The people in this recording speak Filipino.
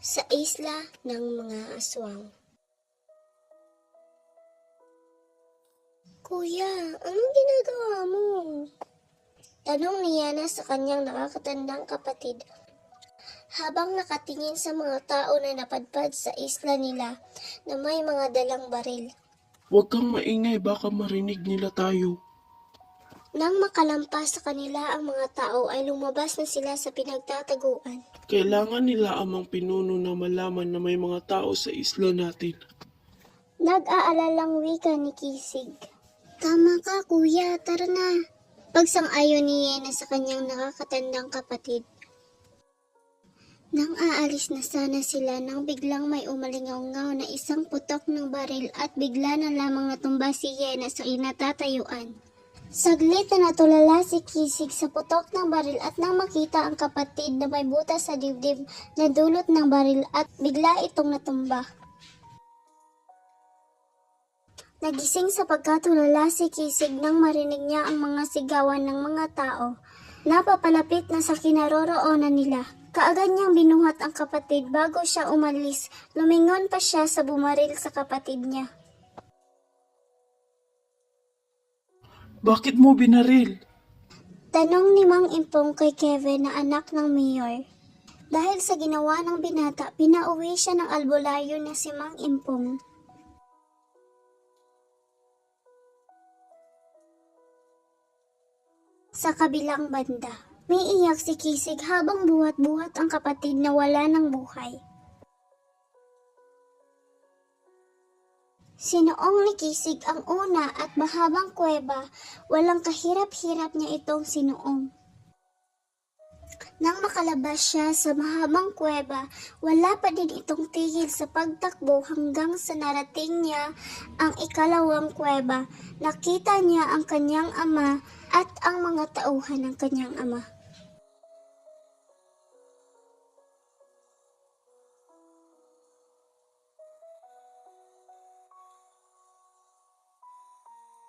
Sa isla ng mga aswang. Kuya, anong ginagawa mo? Tanong ni Yana sa kanyang nakakatandang kapatid habang nakatingin sa mga tao na napadpad sa isla nila na may mga dalang baril. Huwag kang maingay, baka marinig nila tayo. Nang makalampas sa kanila ang mga tao ay lumabas na sila sa pinagtataguan. Kailangan nila amang pinuno na malaman na may mga tao sa isla natin. Nag-aalalang wika ni Kisig. Tama ka kuya, tara na. Pagsang-ayon ni Yena sa kanyang nakakatandang kapatid. Nang aalis na sana sila nang biglang may umalingaw-ngaw na isang putok ng baril at bigla na lamang natumba si Yena sa kinatatayuan. Saglit na natulala si Kisig sa putok ng baril at nang makita ang kapatid na may butas sa dibdib na dulot ng baril at bigla itong natumba. Nagising sa pagkatulala si Kisig nang marinig niya ang mga sigawan ng mga tao. Napapalapit na sa kinaroroonan nila. Kaagad niyang binuhat ang kapatid bago siya umalis. Lumingon pa siya sa bumaril sa kapatid niya. Bakit mo binaril? Tanong ni Mang Impong kay Kevin na anak ng mayor. Dahil sa ginawa ng binata, pinauwi siya ng albularyo na si Mang Impong. Sa kabilang banda, umiiyak si Kisig habang buhat-buhat ang kapatid na wala ng buhay. Sinuong ni Kisig ang una at mahabang kuweba, walang kahirap-hirap niya itong sinuong. Nang makalabas siya sa mahabang kuweba, wala pa din itong tigil sa pagtakbo hanggang sa narating niya ang ikalawang kuweba. Nakita niya ang kanyang ama at ang mga tauhan ng kanyang ama.